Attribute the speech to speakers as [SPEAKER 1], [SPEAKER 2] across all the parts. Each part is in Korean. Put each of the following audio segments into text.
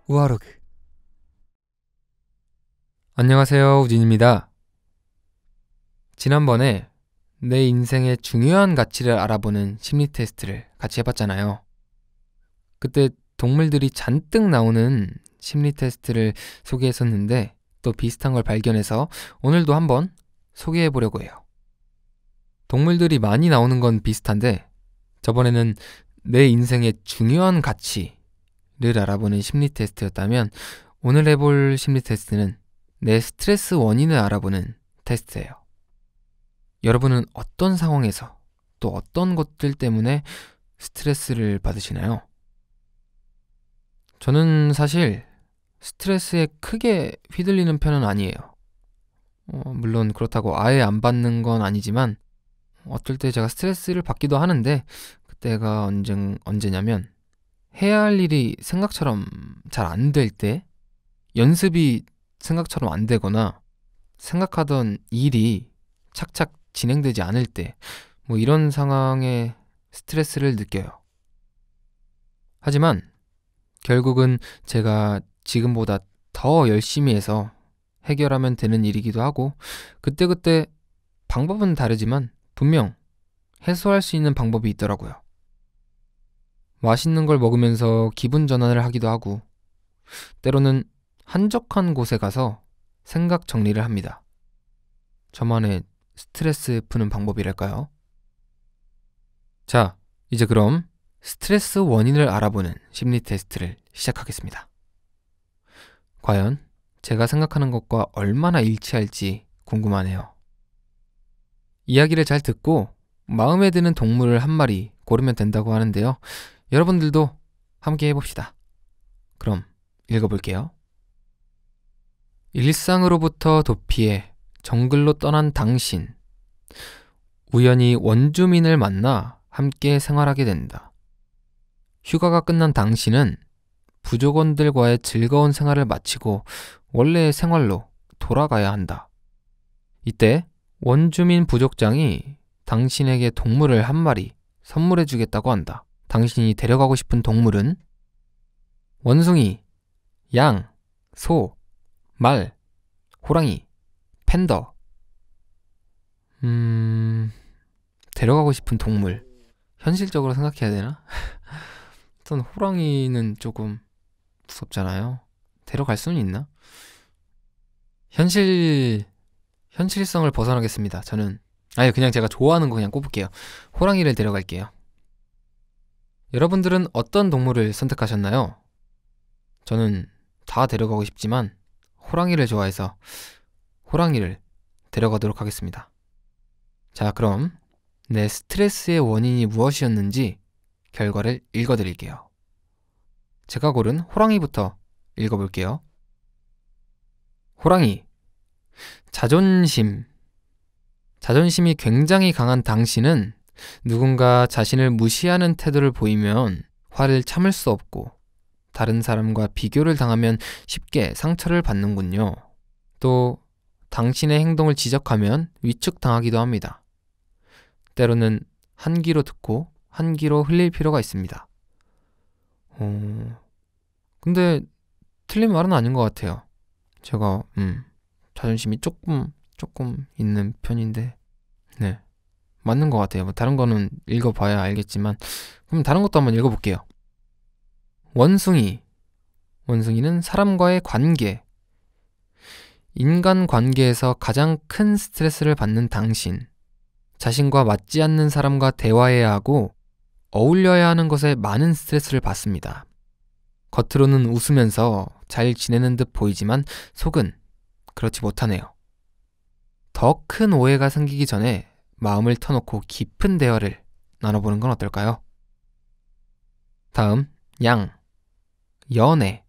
[SPEAKER 1] 우아로그. 안녕하세요, 우진입니다. 지난번에 내 인생의 중요한 가치를 알아보는 심리 테스트를 같이 해봤잖아요. 그때 동물들이 잔뜩 나오는 심리 테스트를 소개했었는데 또 비슷한 걸 발견해서 오늘도 한번 소개해보려고 해요. 동물들이 많이 나오는 건 비슷한데 저번에는 내 인생의 중요한 가치를 알아보는 심리 테스트였다면 오늘 해볼 심리 테스트는 내 스트레스 원인을 알아보는 테스트예요. 여러분은 어떤 상황에서 또 어떤 것들 때문에 스트레스를 받으시나요? 저는 사실 스트레스에 크게 휘둘리는 편은 아니에요. 물론 그렇다고 아예 안 받는 건 아니지만 어떨 때 제가 스트레스를 받기도 하는데 그때가 언제냐면 해야 할 일이 생각처럼 잘 안 될 때, 연습이 생각처럼 안 되거나 생각하던 일이 착착 진행되지 않을 때, 이런 상황에 스트레스를 느껴요. 하지만 결국은 제가 지금보다 더 열심히 해서 해결하면 되는 일이기도 하고 그때그때 방법은 다르지만 분명 해소할 수 있는 방법이 있더라고요. 맛있는 걸 먹으면서 기분 전환을 하기도 하고 때로는 한적한 곳에 가서 생각 정리를 합니다. 저만의 스트레스 푸는 방법이랄까요? 자, 이제 그럼 스트레스 원인을 알아보는 심리 테스트를 시작하겠습니다. 과연 제가 생각하는 것과 얼마나 일치할지 궁금하네요. 이야기를 잘 듣고 마음에 드는 동물을 한 마리 고르면 된다고 하는데요. 여러분들도 함께 해봅시다. 그럼 읽어볼게요. 일상으로부터 도피해 정글로 떠난 당신. 우연히 원주민을 만나 함께 생활하게 된다. 휴가가 끝난 당신은 부족원들과의 즐거운 생활을 마치고 원래의 생활로 돌아가야 한다. 이때 원주민 부족장이 당신에게 동물을 한 마리 선물해 주겠다고 한다. 당신이 데려가고 싶은 동물은 원숭이, 양, 소, 말, 호랑이, 팬더. 데려가고 싶은 동물. 현실적으로 생각해야 되나? 일단 호랑이는 조금 무섭잖아요. 데려갈 수는 있나? 현실성을 벗어나겠습니다. 저는 그냥 제가 좋아하는 거 그냥 꼽을게요. 호랑이를 데려갈게요. 여러분들은 어떤 동물을 선택하셨나요? 저는 다 데려가고 싶지만 호랑이를 좋아해서 호랑이를 데려가도록 하겠습니다. 자, 그럼 내 스트레스의 원인이 무엇이었는지 결과를 읽어드릴게요. 제가 고른 호랑이부터 읽어볼게요. 호랑이. 자존심이 굉장히 강한 당신은 누군가 자신을 무시하는 태도를 보이면 화를 참을 수 없고 다른 사람과 비교를 당하면 쉽게 상처를 받는군요. 또 당신의 행동을 지적하면 위축당하기도 합니다. 때로는 한 귀로 듣고 한 귀로 흘릴 필요가 있습니다. 근데 틀린 말은 아닌 것 같아요. 제가 자존심이 조금 있는 편인데 네, 맞는 것 같아요. 다른 거는 읽어봐야 알겠지만 그럼 다른 것도 한번 읽어볼게요. 원숭이는 사람과의 관계. 인간관계에서 가장 큰 스트레스를 받는 당신. 자신과 맞지 않는 사람과 대화해야 하고 어울려야 하는 것에 많은 스트레스를 받습니다. 겉으로는 웃으면서 잘 지내는 듯 보이지만 속은 그렇지 못하네요. 더 큰 오해가 생기기 전에 마음을 터놓고 깊은 대화를 나눠보는 건 어떨까요? 다음, 양. 연애.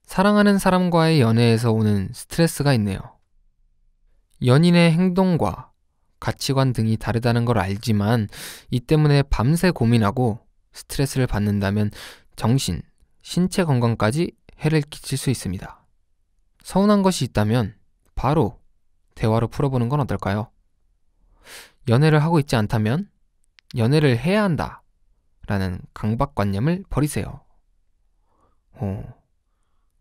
[SPEAKER 1] 사랑하는 사람과의 연애에서 오는 스트레스가 있네요. 연인의 행동과 가치관 등이 다르다는 걸 알지만 이 때문에 밤새 고민하고 스트레스를 받는다면 정신, 신체 건강까지 해를 끼칠 수 있습니다. 서운한 것이 있다면 바로 대화로 풀어보는 건 어떨까요? 연애를 하고 있지 않다면 연애를 해야 한다 라는 강박관념을 버리세요.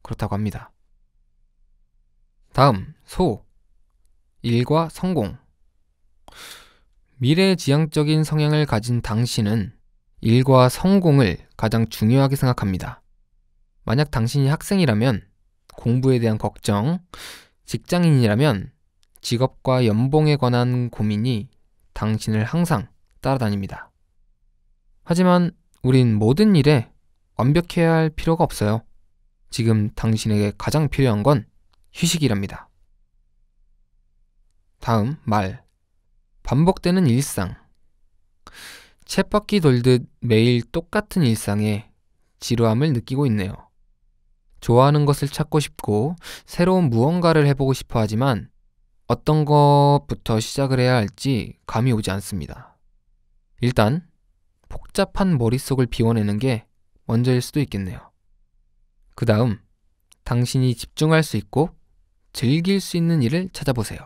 [SPEAKER 1] 그렇다고 합니다. 다음, 소. 일과 성공. 미래지향적인 성향을 가진 당신은 일과 성공을 가장 중요하게 생각합니다. 만약 당신이 학생이라면 공부에 대한 걱정, 직장인이라면 직업과 연봉에 관한 고민이 당신을 항상 따라다닙니다. 하지만 우린 모든 일에 완벽해야 할 필요가 없어요. 지금 당신에게 가장 필요한 건 휴식이랍니다. 다음, 말. 반복되는 일상. 쳇바퀴 돌듯 매일 똑같은 일상에 지루함을 느끼고 있네요. 좋아하는 것을 찾고 싶고 새로운 무언가를 해보고 싶어 하지만 어떤 것부터 시작을 해야 할지 감이 오지 않습니다. 일단 복잡한 머릿속을 비워내는 게 먼저일 수도 있겠네요. 그 다음 당신이 집중할 수 있고 즐길 수 있는 일을 찾아보세요.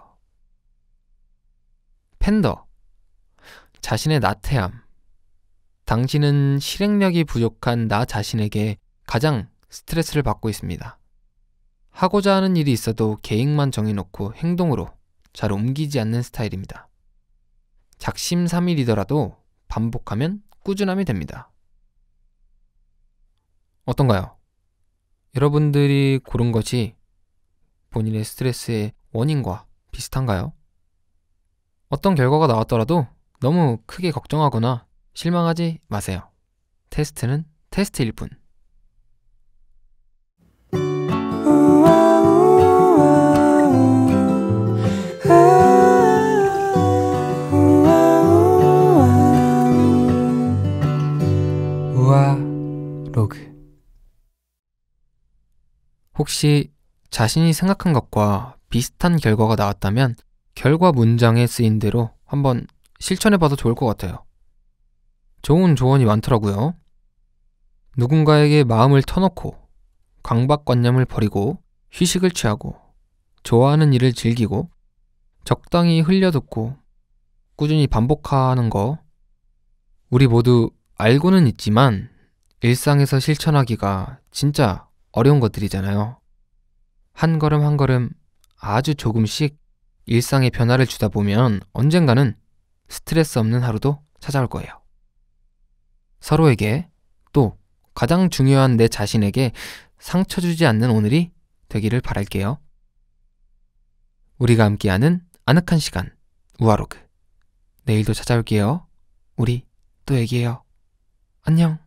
[SPEAKER 1] 팬더. 자신의 나태함. 당신은 실행력이 부족한 나 자신에게 가장 스트레스를 받고 있습니다. 하고자 하는 일이 있어도 계획만 정해놓고 행동으로 잘 옮기지 않는 스타일입니다. 작심삼일이더라도 반복하면 꾸준함이 됩니다. 어떤가요? 여러분들이 고른 것이 본인의 스트레스의 원인과 비슷한가요? 어떤 결과가 나왔더라도 너무 크게 걱정하거나 실망하지 마세요. 테스트는 테스트일 뿐. 우아로그. 혹시 자신이 생각한 것과 비슷한 결과가 나왔다면 결과 문장에 쓰인 대로 한번 실천해봐도 좋을 것 같아요. 좋은 조언이 많더라고요. 누군가에게 마음을 터놓고 강박관념을 버리고 휴식을 취하고 좋아하는 일을 즐기고 적당히 흘려듣고 꾸준히 반복하는 거, 우리 모두 알고는 있지만 일상에서 실천하기가 진짜 어려운 것들이잖아요. 한 걸음 한 걸음 아주 조금씩 일상에 변화를 주다 보면 언젠가는 스트레스 없는 하루도 찾아올 거예요. 서로에게 또 가장 중요한 내 자신에게 상처 주지 않는 오늘이 되기를 바랄게요. 우리가 함께하는 아늑한 시간, 우아로그. 내일도 찾아올게요. 우리 또 얘기해요. 안녕.